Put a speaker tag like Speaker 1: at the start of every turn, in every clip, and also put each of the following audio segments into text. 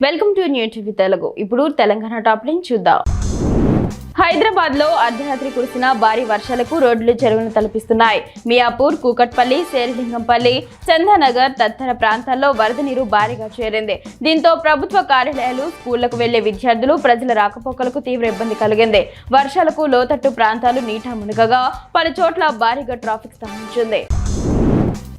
Speaker 1: Welcome to new TV Telugu. ఇప్పుడు Telangana top line చూద్దాం. హైదరాబాద్ లో అర్ధరాత్రి కురిసిన భారీ వర్షాలకు రోడ్లు చెరువులను తలపిస్తున్నాయి. మియాపూర్, కూకట్పల్లి, శేరిలింగంపల్లి, చందానగర్ తదితర ప్రాంతాల్లో వరద నీరు భారీగా చేరింది. దీంతో ప్రభుత్వ కార్యాలయాలు, స్కూళ్లకు వెళ్లే విద్యార్థులు, ప్రజల రాకపోకలకు తీవ్ర ఇబ్బంది కలిగింది. వర్షాలకు లోతట్టు ప్రాంతాలు నీట మునగగా పలు చోట్ల భారీగా ట్రాఫిక్ స్తంభించింది.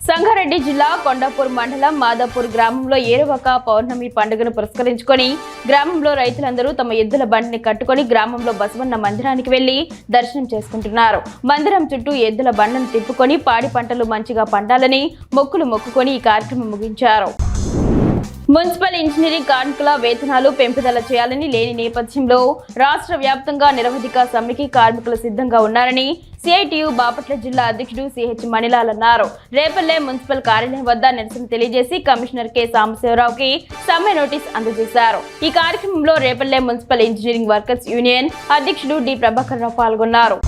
Speaker 1: సంగారెడ్డి జిల్లా కొండాపూర్ మండలం మాదాపూర్ గ్రామంలో ఏరువాక పౌర్ణమి పండుగను పురస్కరించుకొని గ్రామంలో రైతులందరూ తమ ఎద్దుల బండిని కట్టుకొని గ్రామంలో బసవన్న మందిరానికి వెళ్లి దర్శనం చేసుకుంటున్నారు. మందిరం చుట్టూ ఎద్దుల బండను తిప్పుకొని పాడి పంటలు మంచిగా పండాలని మొక్కులు మొక్కుకొని ఈ కార్యక్రమం ముగించారు. మున్సిపల్ ఇంజనీరింగ్ కార్మికుల వేతనాలు పెంపుదల చేయాలని లేని నేపథ్యంలో రాష్ట్ర వ్యాప్తంగా నిరవధిక సమ్మెకి కార్మికులు సిద్ధంగా ఉన్నారని సిఐటియు బాపట్ల జిల్లా అధ్యక్షుడు సిహెచ్ మణిలాల్ అన్నారు. రేపల్లె మున్సిపల్ కార్యాలయం వద్ద నిరసన తెలియజేసి కమిషనర్ కె సాంబశివరావుకి సమ్మె నోటీస్ అందజేశారు. ఈ కార్యక్రమంలో Repalle municipal engineering workers union అధ్యక్షుడు డి ప్రభాకర్ రావు పాల్గొన్నారు.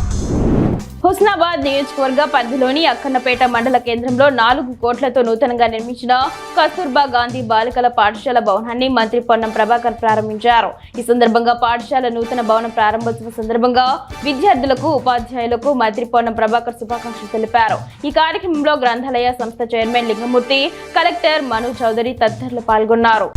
Speaker 1: హుస్నాబాద్ నియోజకవర్గ పరిధిలోని అక్కన్నపేట మండల కేంద్రంలో 4 కోట్లతో నూతనంగా నిర్మించిన కస్తూర్బా గాంధీ బాలికల పాఠశాల భవనాన్ని మంత్రి పొన్నం ప్రభాకర్ ప్రారంభించారు. ఈ సందర్భంగా పాఠశాల నూతన భవన ప్రారంభోత్సవ సందర్భంగా విద్యార్థులకు, ఉపాధ్యాయులకు మంత్రి పొన్నం ప్రభాకర్ శుభాకాంక్షలు తెలిపారు. ఈ కార్యక్రమంలో గ్రంథాలయ సంస్థ చైర్మన్ లింగమూర్తి, కలెక్టర్ మను చౌదరి తదితరులు పాల్గొన్నారు.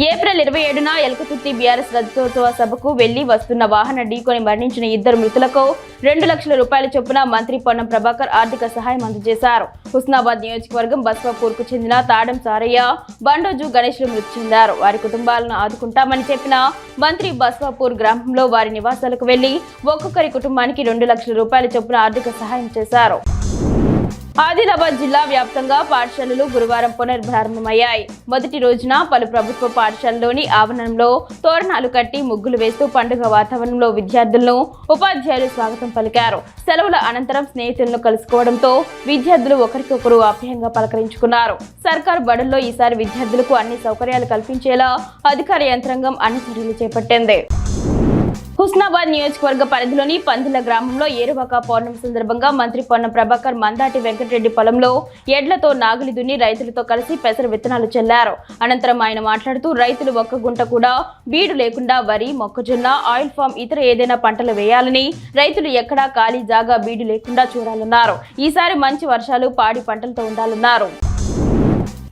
Speaker 1: ఏప్రిల్ 27న ఎల్కతుర్తి బీఆర్ఎస్ రజతోత్సవ సభకు వెళ్లి వస్తున్న వాహన ఢీకొని మరణించిన 2 మృతులకు 2 లక్షల రూపాయల చొప్పున మంత్రి పొన్నం ప్రభాకర్ ఆర్థిక సహాయం అందజేశారు. హుస్నాబాద్ నియోజకవర్గం బస్వాపూర్కు చెందిన తాడం సారయ్య, బండోజు గణేష్లు మృతి చెందారు. వారి కుటుంబాలను ఆదుకుంటామని చెప్పిన మంత్రి బస్వాపూర్ గ్రామంలో వారి నివాసాలకు వెళ్లి ఒక్కొక్కరి కుటుంబానికి 2 లక్షల రూపాయల చొప్పున ఆర్థిక సహాయం చేశారు. ఆదిలాబాద్ జిల్లా వ్యాప్తంగా పాఠశాలలు గురువారం పునర్ప్రారంభమయ్యాయి. మొదటి రోజున పలు ప్రభుత్వ పాఠశాలలోని ఆవరణంలో తోరణాలు కట్టి ముగ్గులు వేస్తూ పండుగ వాతావరణంలో విద్యార్థులను, ఉపాధ్యాయులు స్వాగతం పలికారు. సెలవుల అనంతరం స్నేహితులను కలుసుకోవడంతో విద్యార్థులు ఒకరికొకరు ఆప్యాయంగా పలకరించుకున్నారు. సర్కారు బడుల్లో ఈసారి విద్యార్థులకు అన్ని సౌకర్యాలు కల్పించేలా అధికార యంత్రాంగం అన్ని చర్యలు చేపట్టింది. హుస్నాబాద్ నియోజకవర్గ పరిధిలోని పందిల గ్రామంలో ఏరువాక పౌర్ణమి సందర్భంగా మంత్రి పొన్నం ప్రభాకర్ మందాటి వెంకటరెడ్డి పొలంలో ఎడ్లతో నాగులి దున్ని రైతులతో కలిసి పెసర విత్తనాలు చల్లారు. అనంతరం ఆయన మాట్లాడుతూ రైతులు ఒక్క గుంట కూడా బీడు లేకుండా వరి, మొక్కజొన్న, ఆయిల్ ఫామ్, ఇతర ఏదైనా పంటలు వేయాలని, రైతులు ఎక్కడా ఖాళీ జాగా బీడు లేకుండా చూడాలన్నారు. ఈసారి మంచి వర్షాలు పాడి పంటలతో ఉండాలన్నారు.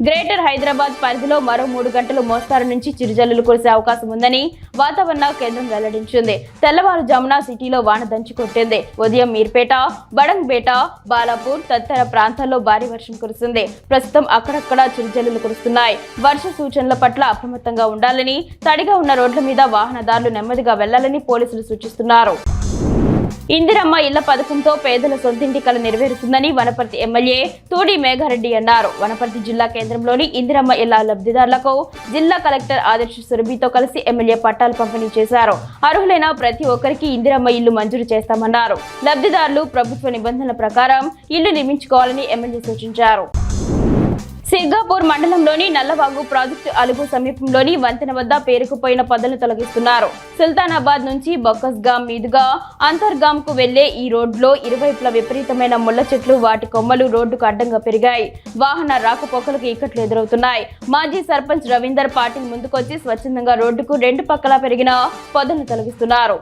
Speaker 1: గ్రేటర్ హైదరాబాద్ పరిధిలో మరో 3 గంటలు మోస్తారు నుంచి చిరుజల్లులు కురిసే అవకాశం ఉందని వాతావరణ కేంద్రం వెల్లడించింది. తెల్లవారుజామున సిటీలో వాన దంచి కొట్టింది. ఉదయం మీర్పేట, బడంగ్పేట, బాలాపూర్ తదితర ప్రాంతాల్లో భారీ వర్షం కురిసింది. ప్రస్తుతం అక్కడక్కడ చిరుజల్లులు కురుస్తున్నాయి. వర్ష సూచనల పట్ల అప్రమత్తంగా ఉండాలని, తడిగా ఉన్న రోడ్ల మీద వాహనదారులు నెమ్మదిగా వెళ్లాలని పోలీసులు సూచిస్తున్నారు. ఇందిరమ్మ ఇళ్ల పథకంతో పేదల సొంతింటి కల నెరవేరుతుందని వనపర్తి ఎమ్మెల్యే తోడి మేఘారెడ్డి అన్నారు. వనపర్తి జిల్లా కేంద్రంలోని ఇందిరమ్మ ఇళ్ల లబ్ధిదారులకు జిల్లా కలెక్టర్ ఆదర్శ సురభితో కలిసి ఎమ్మెల్యే పట్టాలు పంపిణీ చేశారు. అర్హులైన ప్రతి ఒక్కరికి ఇందిరమ్మ ఇల్లు మంజూరు చేస్తామన్నారు. లబ్ధిదారులు ప్రభుత్వ నిబంధనల ప్రకారం ఇల్లు నిర్మించుకోవాలని ఎమ్మెల్యే సూచించారు. సిర్గాపూర్ మండలంలోని నల్లవాగు ప్రాజెక్టు అలుగు సమీపంలోని వంతెన వద్ద పేరుకుపోయిన పొదలను తొలగిస్తున్నారు. సుల్తానాబాద్ నుంచి బొక్కస్గాం మీదుగా అంతర్గాం కు వెళ్లే ఈ రోడ్లో ఇరువైపులా విపరీతమైన ముళ్ల చెట్లు, వాటి కొమ్మలు రోడ్డుకు అడ్డంగా పెరిగాయి. వాహన రాకపోకలకు ఇక్కట్లు ఎదురవుతున్నాయి. మాజీ సర్పంచ్ రవీందర్ పాటిల్ ముందుకొచ్చి స్వచ్ఛందంగా రోడ్డుకు 2 పక్కలా పెరిగిన పొదలను తొలగిస్తున్నారు.